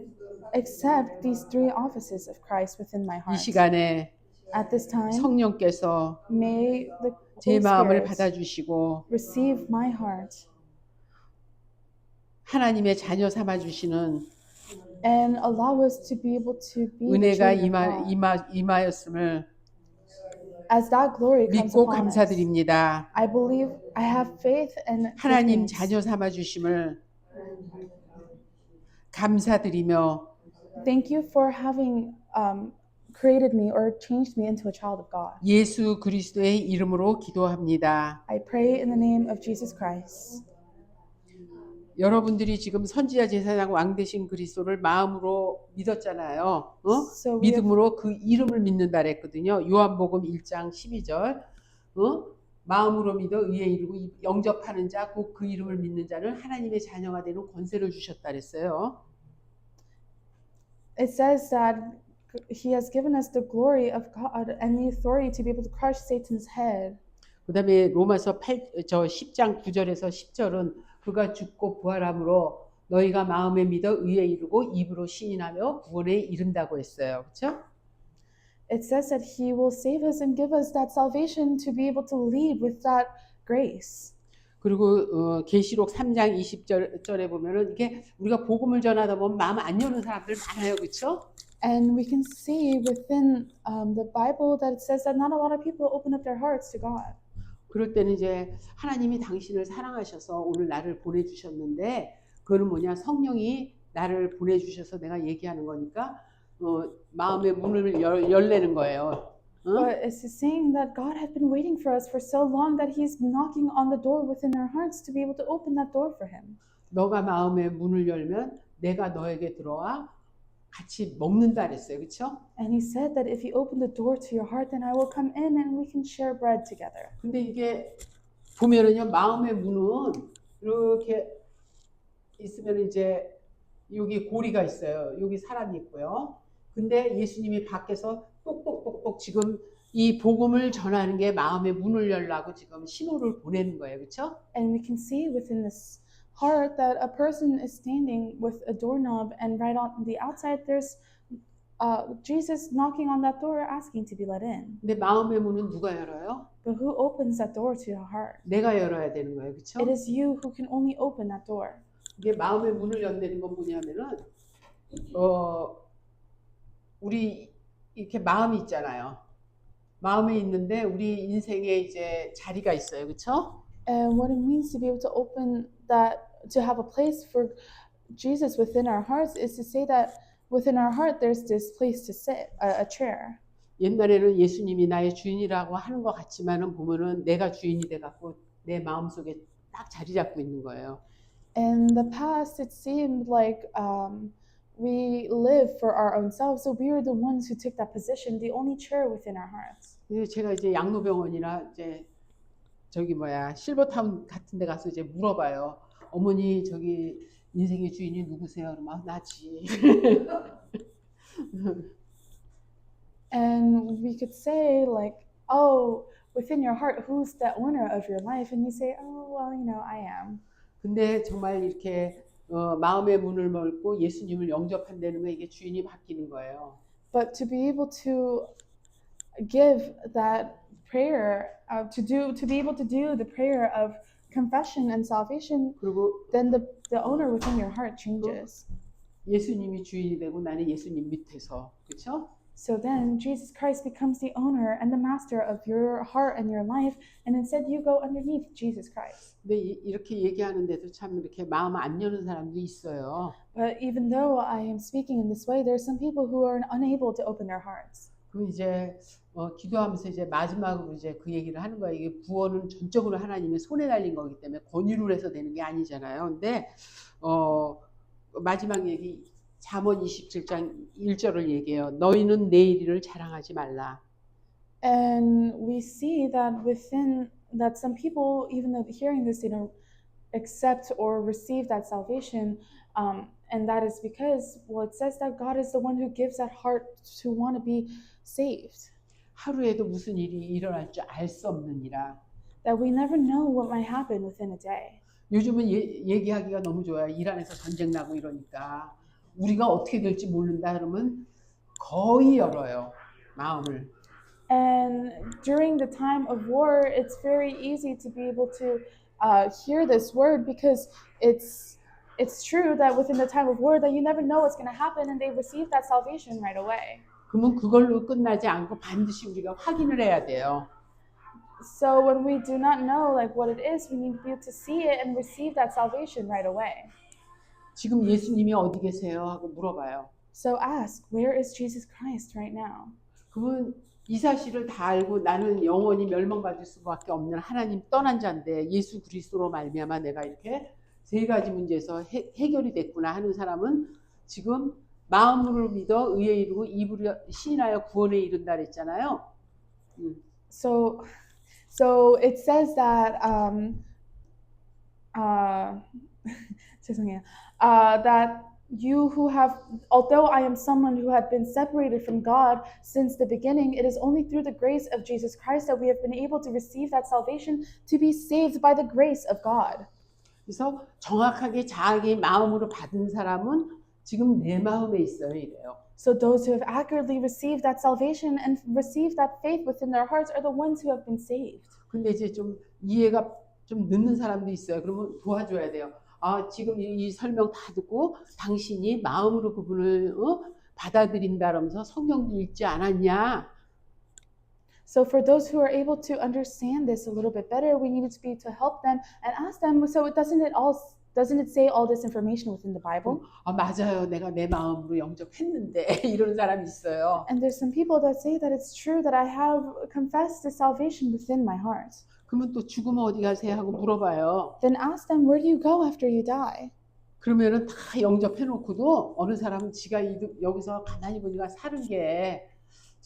accept these three offices of Christ within my 이 heart. 시간에 At this time, 성령께서 may the 제 Holy 마음을 Spirit 받아주시고 receive my heart 하나님의 자녀 삼아 주시는 and allow us to be able to be the 은혜가 children of God. 임하였음을 As that glory comes 믿고 upon us, 감사드립니다. I believe I have faith and give 하나님 thanks. 자녀 삼아 주심을 감사드리며 Thank you for having created me or changed me into a child of God. 예수 그리스도의 이름으로 기도합니다. I pray in the name of Jesus Christ. 여러분들이 지금 선지자 제사장 왕 되신 그리스도를 마음으로 믿었잖아요. So we have, 믿음으로 그 이름을 믿는다 그랬거든요. 요한복음 1장 12절. 마음으로 믿어 의에 이르고 영접하는 자 곧 그 이름을 믿는 자는 하나님의 자녀가 되는 권세를 주셨다 그랬어요. it says that He has given us the glory of God and the authority to be able to crush Satan's head. 그다음에 로마서 10장 9절에서 10절은 그가 죽고 부활함으로 너희가 마음에 믿어 의에 이르고 입으로 시인하며 구원에 이른다고 했어요. 그렇죠? It says that He will save us and give us that salvation to be able to lead with that grace. 그리고 계시록 3장 20절에 보면은 이게 우리가 복음을 전하다 보면 마음 안 여는 사람들 많아요. 그렇죠? And we can see within the Bible that it says that not a lot of people open up their hearts to God. 그럴 때는 이제 하나님이 당신을 사랑하셔서 오늘 나를 보내주셨는데 그거는 뭐냐 성령이 나를 보내주셔서 내가 얘기하는 거니까 마음의 문을 열내는 거예요. But it's saying that God had been waiting for us for so long that He's knocking on the door within our hearts to be able to open that door for Him. 너가 마음의 문을 열면 내가 너에게 들어와 같이 먹는다 그랬어요. 그렇죠? And He said that if you open the door to your heart, then I will come in and we can share bread together. 근데 이게 보면은요 마음의 문은 이렇게 있으면 이제 여기 고리가 있어요. 여기 사람이 있고요. 근데 예수님이 밖에서 똑똑똑똑 지금 이 복음을 전하는 게 마음의 문을 열라고 지금 신호를 보내는 거예요. 그렇죠? And we can see within this heart that a person is standing with a doorknob, and right on the outside there's Jesus knocking on that door asking to be let in. 근데 마음의 문은 누가 열어요? But who opens that door to your heart? 내가 열어야 되는 거예요. 그렇죠? It is you who can only open that door. 이게 마음의 문을 연다는 건 뭐냐면은 우리 이렇게 마음이 있잖아요. 마음이 있는데 우리 인생에 이제 자리가 있어요. 그렇죠? And what it means to be able to open that, to have a place for Jesus within our hearts, is to say that within our heart there's this place to sit, a chair. 옛날에는 예수님이 나의 주인이라고 하는 것 같지만은 보면은 내가 주인이 돼 갖고 내 마음속에 딱 자리 잡고 있는 거예요. In the past, it seemed like we live for our own selves, so we were the ones who took that position, the only chair within our hearts. 제가 이제 양로병원이나 이제 저기 실버타운 같은 데 가서 이제 물어봐요. 어머니 저기 인생의 주인이 누구세요? 그러면 나지. And we could say like, oh, within your heart, who's the owner of your life? And you say, oh, well, you know, I am. 근데 정말 이렇게 마음의 문을 열고 예수님을 영접한다는 거 이게 주인이 바뀌는 거예요. But to be able to give that prayer to be able to do the prayer of confession and salvation, 그리고 then the owner within your heart changes. 예수님이 주인이 되고 나는 예수님 밑에서 그렇죠? So then Jesus Christ becomes the owner and the master of your heart and your life, and instead you go underneath Jesus Christ. 근데 이렇게 얘기하는데도 참 이렇게 마음 안 여는 사람도 있어요. But even though I am speaking in this way, there are some people who are unable to open their hearts. 그럼 이제 기도하면서 이제 마지막으로 이제 그 얘기를 하는 거예요. 이게 구원은 전적으로 하나님의 손에 달린 거기 때문에 권유를 해서 되는 게 아니잖아요. 근데 마지막 얘기 잠언 27장 1절을 얘기해요. 너희는 내 일을 자랑하지 말라. And we see that within that some people, even though hearing this, they don't accept or receive that salvation. And that is because, well, it says that God is the one who gives that heart to want to be saved. 하루에도 무슨 일이 일어날 줄 알 수 없느니라. That we never know what might happen within a day. 요즘은 얘기하기가 너무 좋아요. 이란에서 전쟁 나고 이러니까 우리가 어떻게 될지 모른다 그러면 거의 열어요. 마음을. And during the time of war, it's very easy to be able to hear this word because it's true that within the time of war that you never know what's going to happen, and they receive that salvation right away. 그러면 그걸로 끝나지 않고 반드시 우리가 확인을 해야 돼요. So when we do not know like what it is, we need to be able to see it and receive that salvation right away. 지금 예수님이 어디 계세요? 하고 물어봐요. So ask, where is Jesus Christ right now? 그러면 이 사실을 다 알고 나는 영원히 멸망받을 수밖에 없는 하나님 떠난 자인데 예수 그리스도로 말미암아 내가 이렇게 세 가지 문제에서 해결이 됐구나 하는 사람은 지금 마음으로 믿어 의에 이르고 입으로 시인하여 구원에 이른다 그랬잖아요. So it says that that you who have, although I am someone who had been separated from God since the beginning, it is only through the grace of Jesus Christ that we have been able to receive that salvation, to be saved by the grace of God. 그래서 정확하게 자기 마음으로 받은 사람은 지금 내 마음에 있어요 이래요. So those who have accurately received that salvation and received that faith within their hearts are the ones who have been saved. 근데 이제 좀 이해가 좀 늦는 사람도 있어요. 그러면 도와줘야 돼요. 아, 지금 이 설명 다 듣고 당신이 마음으로 그분을 받아들인다 그러면서 성경도 읽지 않았냐? So for those who are able to understand this a little bit better, we needed to be to help them and ask them, so doesn't it say all this information within the Bible? 아, 맞아요. 내가 내 마음으로 영접했는데 이런 사람이 있어요. And there's some people that say that it's true that I have confessed the salvation within my heart. 그러면 또 죽으면 어디 가세요? 하고 물어봐요. Then ask them, where do you go after you die? 그러면은 다 영접해놓고도 어느 사람은 지가 여기서 가만히 보니까 사는 게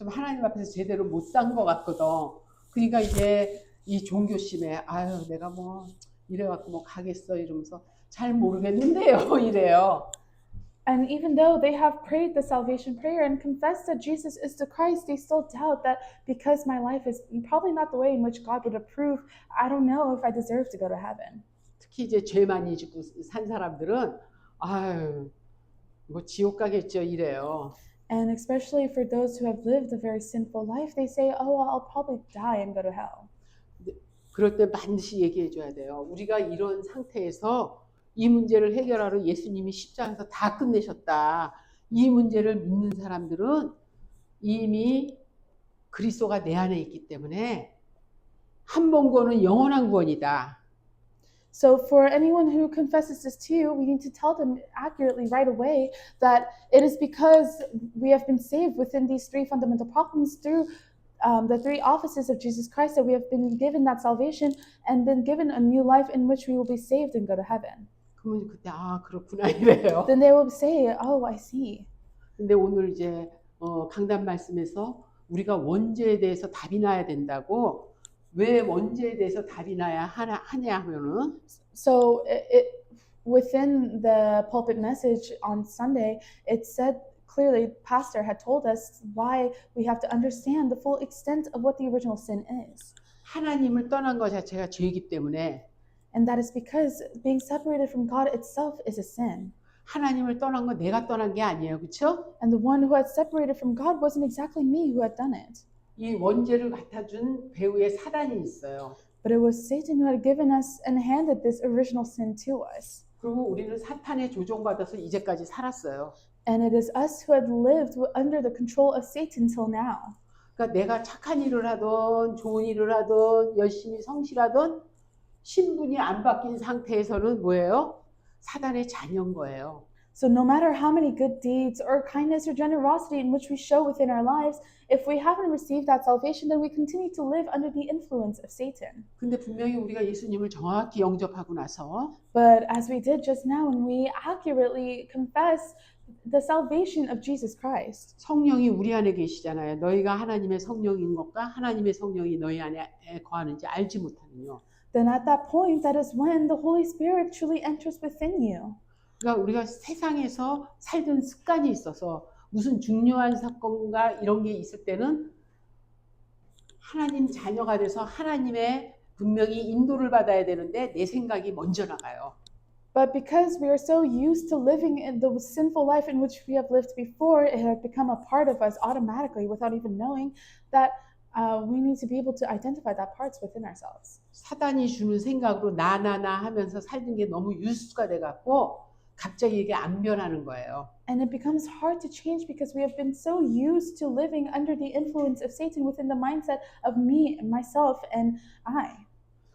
좀 하나님 앞에서 제대로 못 산 것 같거든. 그러니까 이제 이 종교심에 아유 내가 뭐 이래갖고 뭐 가겠어 이러면서 잘 모르겠는데요 이래요. And even though they have prayed the salvation prayer and confessed that Jesus is the Christ, they still doubt that because my life is probably not the way in which God would approve, I don't know if I deserve to go to heaven. 특히 이제 죄 많이 짓고 산 사람들은 아유 뭐 지옥 가겠죠 이래요. And especially for those who have lived a very sinful life, they say, oh, well, I'll probably die and go to hell. 그럴 때 반드시 얘기해 줘야 돼요. 우리가 이런 상태에서 이 문제를 해결하러 예수님이 십자가에서 다 끝내셨다. 이 문제를 믿는 사람들은 이미 그리스도가 내 안에 있기 때문에 한 번 구원은 영원한 구원이다. So for anyone who confesses this to you, we need to tell them accurately right away that it is because we have been saved within these three fundamental problems through the three offices of Jesus Christ, that we have been given that salvation and been given a new life in which we will be saved and go to heaven. 그러면 그때 아 그렇구나 이래요. Then they will say, oh, I see. 근데 오늘 이제 강단 말씀에서 우리가 원죄에 대해서 답이 나야 된다고. 왜 원죄에 대해서 답이 나야 하냐 하면은 So within the pulpit message on Sunday, it said clearly, Pastor had told us why we have to understand the full extent of what the original sin is. 하나님을 떠난 것 자체가 죄이기 때문에 And that is because being separated from God itself is a sin. 하나님을 떠난 건 내가 떠난 게 아니에요. 그렇죠? And the one who had separated from God wasn't exactly me who had done it. 이 원죄를 갖다준 배후에 사단이 있어요. But it was Satan who had given us and handed this original sin to us. 그리고 우리는 사탄의 조종받아서 이제까지 살았어요. And it is us who had lived under the control of Satan till now. 그러니까 내가 착한 일을 하던 좋은 일을 하던 열심히 성실하던 신분이 안 바뀐 상태에서는 뭐예요? 사단의 자녀인 거예요. So no matter how many good deeds or kindness or generosity in which we show within our lives, if we haven't received that salvation, then we continue to live under the influence of Satan. 근데 분명히 우리가 예수님을 정확히 영접하고 나서 But as we did just now, when we accurately confess the salvation of Jesus Christ, 성령이 우리 안에 계시잖아요. 너희가 하나님의 성령인 것과 하나님의 성령이 너희 안에 거하는지 알지 못하느뇨. then at that point, that is when the Holy Spirit truly enters within you. 그러니까 우리가 세상에서 살던 습관이 있어서 무슨 중요한 사건과 이런 게 있을 때는 하나님 자녀가 돼서 하나님의 분명히 인도를 받아야 되는데 내 생각이 먼저 나가요. But because we are so used to living in the sinful life in which we have lived before, it had become a part of us automatically without even knowing that we need to be able to identify that parts within ourselves. 사단이 주는 생각으로 나 하면서 살던 게 너무 유수가 돼갖고 갑자기 이게 안 변하는 거예요. And it becomes hard to change because we have been so used to living under the influence of Satan within the mindset of me, myself, and I.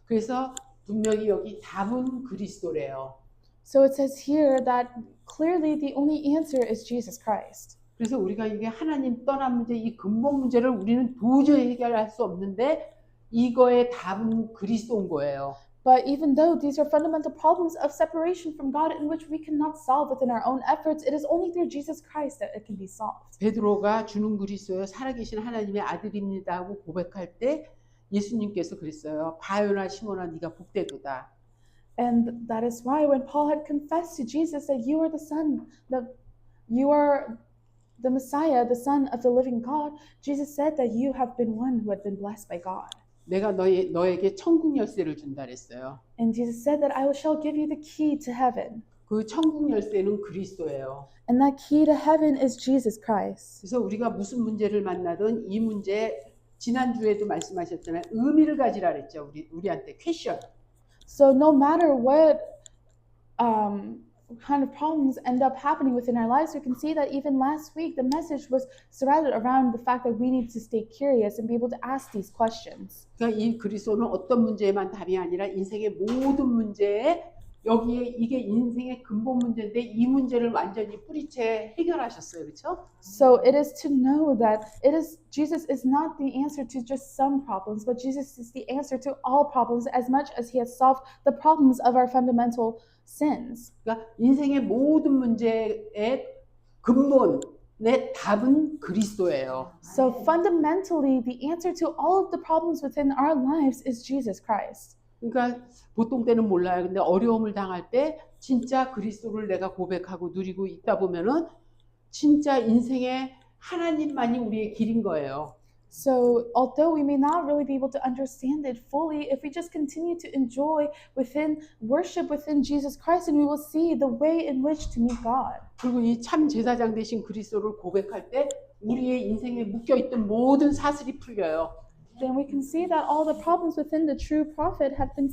그래서 분명히 여기 답은 그리스도래요. So it says here that clearly the only answer is Jesus Christ. 그래서 우리가 이게 하나님 떠난 문제, 이 근본 문제를 우리는 도저히 해결할 수 없는데 이거의 답은 그리스도인 거예요. But even though these are fundamental problems of separation from God in which we cannot solve within our own efforts, it is only through Jesus Christ that it can be solved. 베드로가 주는 그리스도여 살아계신 하나님의 아들입니다 하고 고백할 때 예수님께서 그랬어요. 바요나 시몬아 네가 복되도다. And that is why when Paul had confessed to Jesus that you are the Son, that you are the Messiah, the Son of the living God, Jesus said that you have been one who had been blessed by God. 내가 너에게 천국 열쇠를 준다 그랬어요. And Jesus said that I shall give you the key to heaven. 그 천국 열쇠는 그리스도예요. And that key to heaven is Jesus Christ. 그래서 우리가 무슨 문제를 만나든 이 문제 지난주에도 말씀하셨잖아요. 의미를 가지라 그랬죠. 우리한테 퀘션. So no matter what kind of problems end up happening within our lives, we can see that even last week the message was surrounded around the fact that we need to stay curious and be able to ask these questions. 그러니까 이 그리스도는 어떤 문제에만 답이 아니라 인생의 모든 문제에 여기에 이게 인생의 근본 문제인데 이 문제를 완전히 뿌리채 해결하셨어요. 그렇죠? So it is to know that Jesus is not the answer to just some problems, but Jesus is the answer to all problems as much as he has solved the problems of our fundamental sins. 그러니까 인생의 모든 문제의 근본의 답은 그리스도예요. So fundamentally, the answer to all of the problems within our lives is Jesus Christ. 그러니까 보통 때는 몰라요. 근데 어려움을 당할 때 진짜 그리스도를 내가 고백하고 누리고 있다 보면은 진짜 인생에 하나님만이 우리의 길인 거예요. So although we may not really be able to understand it fully, if we just continue to enjoy within worship within Jesus Christ, and we will see the way in which to meet God. 그리고 이 참 제사장 되신 그리스도를 고백할 때 우리의 인생에 묶여있던 모든 사슬이 풀려요. Then we can see that all the problems within the true prophet have been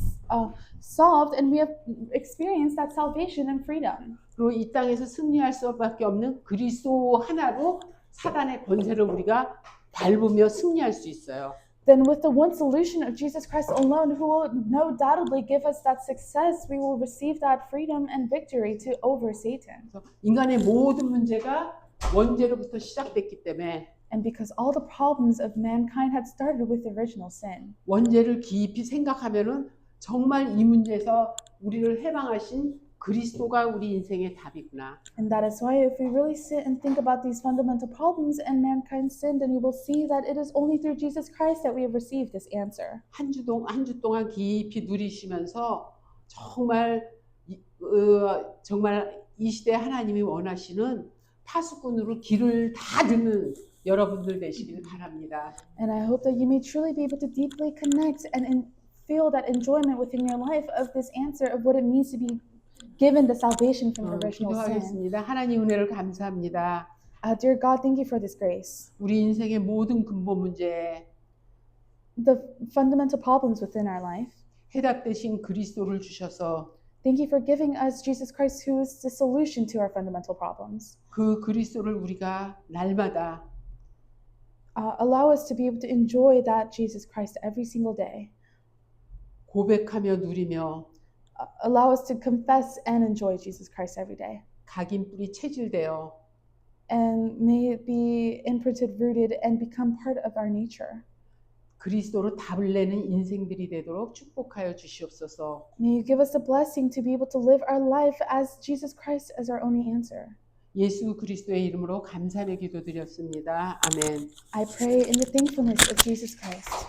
solved, and we have experienced that salvation and freedom. 그리고 이 땅에서 승리할 수밖에 없는 그리스도 하나로 사단의 권세를 우리가 밟으며 승리할 수 있어요. Then with the one solution of Jesus Christ alone, who will no doubtedly give us that success, we will receive that freedom and victory to over Satan. 그래서 인간의 모든 문제가 원죄로부터 시작됐기 때문에 And because all the problems of mankind had started with original sin. 원죄를 깊이 생각하면은 정말 이 문제에서 우리를 해방하신 그리스도가 우리 인생의 답이구나. And that is why if we really sit and think about these fundamental problems and mankind's sin, then we will see that it is only through Jesus Christ that we have received this answer. 한 주 동안 깊이 누리시면서 정말 이 시대 하나님이 원하시는 파수꾼으로 길을 다 듣는 여러분들 되시길 바랍니다. And I hope that you may truly be able to deeply connect and feel that enjoyment within your life of this answer of what it means to be given the salvation from original sin. 기도하겠습니다. 하나님 은혜를 감사합니다. Dear God, thank you for this grace. 우리 인생의 모든 근본 문제에 The fundamental problems within our life. 해답 대신 그리스도를 주셔서 Thank you for giving us Jesus Christ, who is the solution to our fundamental problems. 그 그리스도를 우리가 날마다 Allow us to be able to enjoy that Jesus Christ every single day. 고백하며 누리며 Allow us to confess and enjoy Jesus Christ every day. 각인뿔이 체질되어 And may it be imprinted, rooted, and become part of our nature. 그리스도로 답을 내는 인생들이 되도록 축복하여 주시옵소서. May you give us the blessing to be able to live our life as Jesus Christ as our only answer. 예수 그리스도의 이름으로 감사의 기도드렸습니다. 아멘. I pray in the thankfulness of Jesus Christ.